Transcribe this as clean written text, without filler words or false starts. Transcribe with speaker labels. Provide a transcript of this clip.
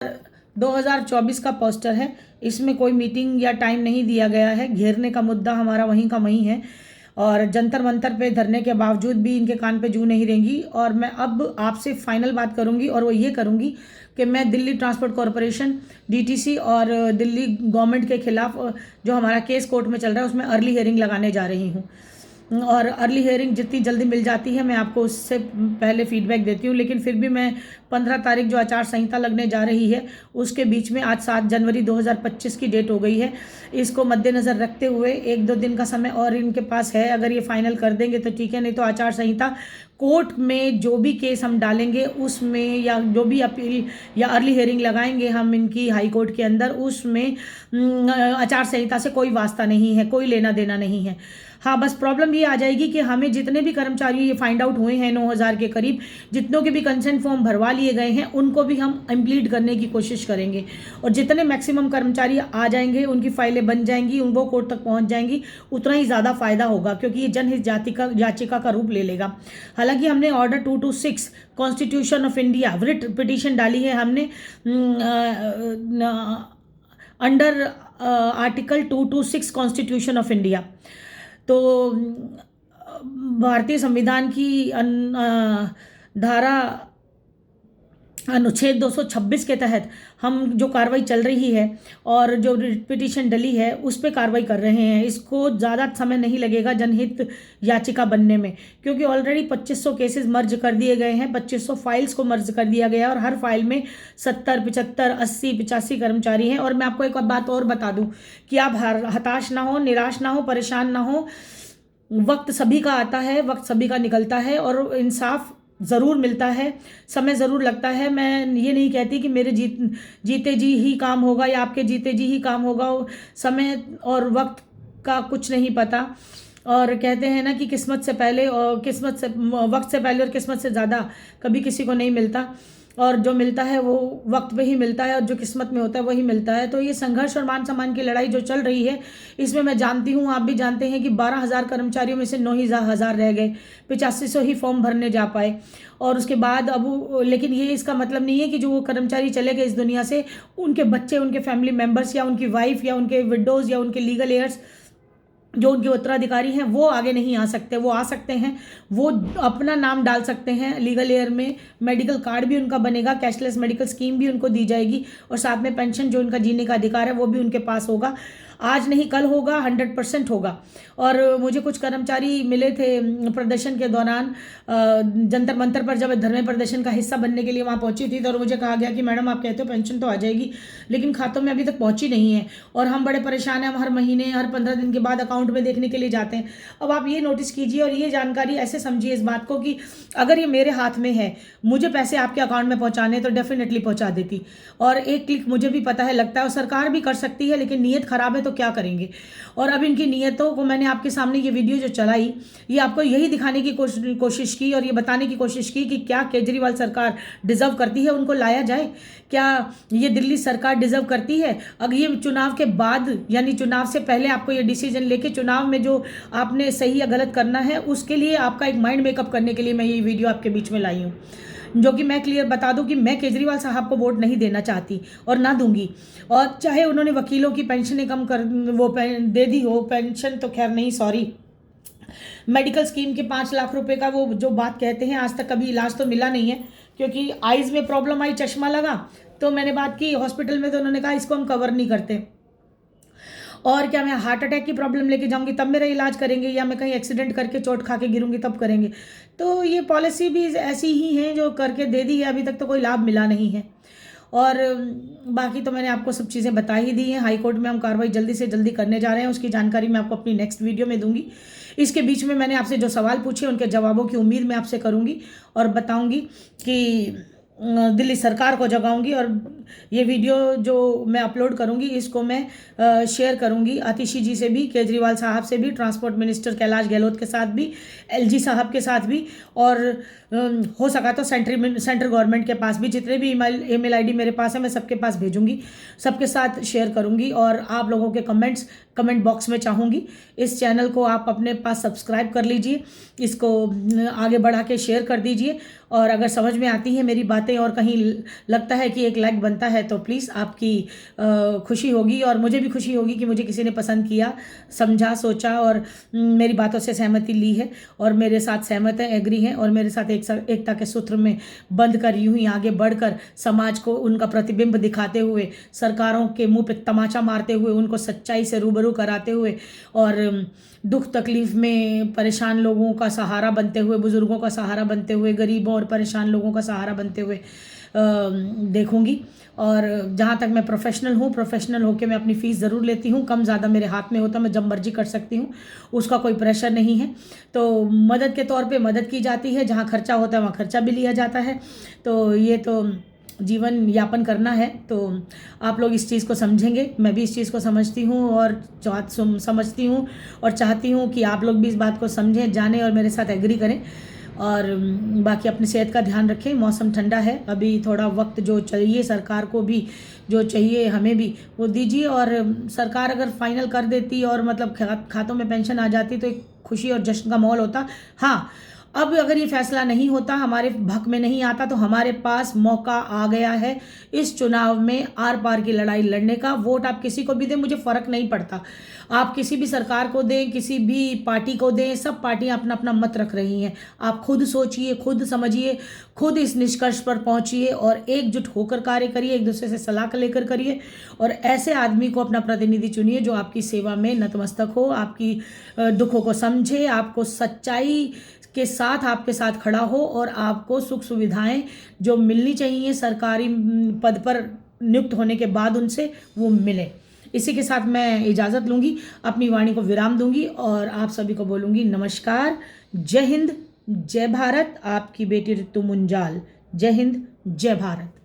Speaker 1: 2024 का पोस्टर है। इसमें कोई मीटिंग या टाइम नहीं दिया गया है। घेरने का मुद्दा हमारा वहीं का वहीं है और जंतर मंतर पे धरने के बावजूद भी इनके कान पे जू नहीं रहेंगी। और मैं अब आपसे फाइनल बात करूंगी और वो ये करूंगी कि मैं दिल्ली ट्रांसपोर्ट कॉरपोरेशन डीटीसी और दिल्ली गवर्नमेंट के खिलाफ जो हमारा केस कोर्ट में चल रहा है उसमें अर्ली हियरिंग लगाने जा रही हूँ। और अर्ली हियरिंग जितनी जल्दी मिल जाती है मैं आपको उससे पहले फीडबैक देती हूँ। लेकिन फिर भी मैं 15 तारीख जो आचार संहिता लगने जा रही है उसके बीच में आज 7 जनवरी 2025 की डेट हो गई है। इसको मद्देनज़र रखते हुए 1-2 दिन का समय और इनके पास है। अगर ये फाइनल कर देंगे तो ठीक है, नहीं तो आचार संहिता कोर्ट में जो भी केस हम डालेंगे उसमें या जो भी अपील या अर्ली हियरिंग लगाएंगे हम इनकी हाई कोर्ट के अंदर उसमें आचार संहिता से कोई वास्ता नहीं है, कोई लेना देना नहीं है। हाँ, बस प्रॉब्लम ये आ जाएगी कि हमें जितने भी कर्मचारी ये फाइंड आउट हुए हैं 9,000 के करीब, जितनों के भी कंसेंट फॉर्म भरवा लिए गए हैं उनको भी हम इम्प्लीट करने की कोशिश करेंगे। और जितने मैक्सिमम कर्मचारी आ जाएंगे उनकी फाइलें बन जाएंगी, उनको कोर्ट तक पहुंच जाएंगी, उतना ही ज़्यादा फायदा होगा क्योंकि ये जनहित याचिका का रूप ले लेगा। हालांकि हमने order 226 constitution of India writ petition डाली है हमने under article 226 constitution of India. तो भारतीय संविधान की धारा अनुच्छेद 226 के तहत हम जो कार्रवाई चल रही है और जो पिटीशन डली है उस पर कार्रवाई कर रहे हैं। इसको ज़्यादा समय नहीं लगेगा जनहित याचिका बनने में, क्योंकि ऑलरेडी 2500 केसेस मर्ज कर दिए गए हैं, 2500 फाइल्स को मर्ज कर दिया गया है और हर फाइल में 70, 75, 80, 85 कर्मचारी हैं। और मैं आपको एक बात और बता दूं कि आप हताश ना हो, निराश ना हो, परेशान ना हो। वक्त सभी का आता है, वक्त सभी का निकलता है और इंसाफ ज़रूर मिलता है, समय ज़रूर लगता है। मैं ये नहीं कहती कि मेरे जीते जी ही काम होगा या आपके जीते जी ही काम होगा। समय और वक्त का कुछ नहीं पता। और कहते हैं ना कि किस्मत से पहले और वक्त से पहले और किस्मत से ज़्यादा कभी किसी को नहीं मिलता, और जो मिलता है वो वक्त पे ही मिलता है और जो किस्मत में होता है वही मिलता है। तो ये संघर्ष और मान सम्मान की लड़ाई जो चल रही है इसमें मैं जानती हूँ, आप भी जानते हैं कि 12,000 कर्मचारियों में से 9,000 रह गए, 8500 ही फॉर्म भरने जा पाए। और उसके बाद अब लेकिन ये इसका मतलब नहीं है कि जो वो कर्मचारी चले गए इस दुनिया से, उनके बच्चे, उनके फैमिली मेम्बर्स या उनकी वाइफ या उनके विडोज़ या उनके लीगल एयर्स जो उनके उत्तराधिकारी हैं वो आगे नहीं आ सकते। वो आ सकते हैं, वो अपना नाम डाल सकते हैं लीगल एयर में, मेडिकल कार्ड भी उनका बनेगा, कैशलेस मेडिकल स्कीम भी उनको दी जाएगी और साथ में पेंशन जो उनका जीने का अधिकार है वो भी उनके पास होगा। आज नहीं कल होगा, 100% होगा। और मुझे कुछ कर्मचारी मिले थे प्रदर्शन के दौरान, जंतर मंतर पर जब धरने प्रदर्शन का हिस्सा बनने के लिए वहाँ पहुँची थी तो मुझे कहा गया कि मैडम आप कहते हो पेंशन तो आ जाएगी लेकिन खातों में अभी तक पहुँची नहीं है और हम बड़े परेशान हैं, हम हर महीने हर 15 दिन के बाद अकाउंट में देखने के लिए जाते हैं। अब आप ये नोटिस कीजिए और ये जानकारी ऐसे समझिए इस बात को कि अगर ये मेरे हाथ में है, मुझे पैसे आपके अकाउंट में पहुँचाने तो डेफिनेटली पहुँचा देती और एक क्लिक मुझे भी पता है लगता है और सरकार भी कर सकती है, लेकिन नीयत खराब है तो क्या करेंगे। और अब इनकी नीयतों को मैंने आपके सामने ये वीडियो जो चलाई ये आपको यही दिखाने की कोशिश की और ये बताने की कोशिश की कि क्या केजरीवाल सरकार डिजर्व करती है उनको लाया जाए, क्या ये दिल्ली सरकार डिजर्व करती है। अगर ये चुनाव के बाद यानी चुनाव से पहले आपको ये डिसीजन लेके चुनाव में जो आपने सही या गलत करना है उसके लिए आपका एक माइंड मेकअप करने के लिए मैं ये वीडियो आपके बीच में लाई हूँ। जो कि मैं क्लियर बता दूं कि मैं केजरीवाल साहब को वोट नहीं देना चाहती और ना दूंगी। और चाहे उन्होंने वकीलों की पेंशनें कम कर वो दे दी हो, पेंशन तो खैर नहीं, सॉरी, मेडिकल स्कीम के 5 लाख रुपए का वो जो बात कहते हैं, आज तक कभी इलाज तो मिला नहीं है क्योंकि आइज़ में प्रॉब्लम आई, चश्मा लगा तो मैंने बात की हॉस्पिटल में तो उन्होंने कहा इसको हम कवर नहीं करते। और क्या मैं हार्ट अटैक की प्रॉब्लम लेके जाऊंगी तब मेरा इलाज करेंगे, या मैं कहीं एक्सीडेंट करके चोट खा के गिरूंगी तब करेंगे। तो ये पॉलिसी भी ऐसी ही है जो करके दे दी है, अभी तक तो कोई लाभ मिला नहीं है। और बाकी तो मैंने आपको सब चीज़ें बता ही दी हैं। हाई कोर्ट में हम कार्रवाई जल्दी से जल्दी करने जा रहे हैं, उसकी जानकारी मैं आपको अपनी नेक्स्ट वीडियो में दूंगी। इसके बीच में मैंने आपसे जो सवाल पूछे उनके जवाबों की उम्मीद मैं आपसे करूंगी और बताऊंगी कि दिल्ली सरकार को जगाऊंगी। और ये वीडियो जो मैं अपलोड करूंगी इसको मैं शेयर करूंगी आतिशी जी से भी, केजरीवाल साहब से भी, ट्रांसपोर्ट मिनिस्टर कैलाश गहलोत के साथ भी, एलजी साहब के साथ भी, और हो सका तो सेंट्रल गवर्नमेंट के पास भी। जितने भी ईमेल आईडी मेरे पास है मैं सबके पास भेजूंगी, सबके साथ शेयर करूंगी। और आप लोगों के कमेंट बॉक्स में चाहूँगी इस चैनल को आप अपने पास सब्सक्राइब कर लीजिए, इसको आगे बढ़ा के शेयर कर दीजिए। और अगर समझ में आती है मेरी बातें और कहीं लगता है कि एक लाइक बनता बनता है तो प्लीज़ आपकी खुशी होगी और मुझे भी खुशी होगी कि मुझे किसी ने पसंद किया, समझा, सोचा और मेरी बातों से सहमति ली है और मेरे साथ सहमत है, एग्री हैं और मेरे साथ एकता के सूत्र में बंध कर यूं ही आगे बढ़कर समाज को उनका प्रतिबिंब दिखाते हुए, सरकारों के मुंह पे तमाचा मारते हुए, उनको सच्चाई से रूबरू कराते हुए और दुख तकलीफ में परेशान लोगों का सहारा बनते हुए, बुजुर्गों का सहारा बनते हुए, गरीबों और परेशान लोगों का सहारा बनते हुए देखूंगी। और जहाँ तक मैं प्रोफेशनल होकर मैं अपनी फ़ीस ज़रूर लेती हूँ, कम ज़्यादा मेरे हाथ में होता, मैं जब मर्जी कर सकती हूँ, उसका कोई प्रेशर नहीं है। तो मदद के तौर पे मदद की जाती है, जहाँ खर्चा होता है वहाँ खर्चा भी लिया जाता है। तो ये तो जीवन यापन करना है, तो आप लोग इस चीज़ को समझेंगे, मैं भी इस चीज़ को समझती हूँ और समझती हूँ और चाहती हूँ कि आप लोग भी इस बात को समझें, जानें और मेरे साथ एग्री करें। और बाकी अपनी सेहत का ध्यान रखें। मौसम ठंडा है, अभी थोड़ा वक्त जो चाहिए सरकार को भी, जो चाहिए हमें भी, वो दीजिए। और सरकार अगर फाइनल कर देती और मतलब खातों में पेंशन आ जाती तो एक खुशी और जश्न का माहौल होता। हाँ, अब अगर ये फैसला नहीं होता, हमारे हक में नहीं आता, तो हमारे पास मौका आ गया है इस चुनाव में आर पार की लड़ाई लड़ने का। वोट आप किसी को भी दें, मुझे फ़र्क नहीं पड़ता, आप किसी भी सरकार को दें, किसी भी पार्टी को दें, सब पार्टियां अपना अपना मत रख रही हैं। आप खुद सोचिए, खुद समझिए, खुद इस निष्कर्ष पर पहुंचिए और एकजुट होकर कार्य करिए, एक दूसरे से सलाह लेकर करिए और ऐसे आदमी को अपना प्रतिनिधि चुनिए जो आपकी सेवा में नतमस्तक हो, आपकी दुखों को समझे, आपको सच्चाई के साथ आपके साथ खड़ा हो और आपको सुख सुविधाएं जो मिलनी चाहिए सरकारी पद पर नियुक्त होने के बाद उनसे, वो मिले। इसी के साथ मैं इजाज़त लूँगी, अपनी वाणी को विराम दूंगी और आप सभी को बोलूँगी नमस्कार, जय हिंद, जय भारत। आपकी बेटी ऋतु मुंजाल। जय हिंद, जय भारत।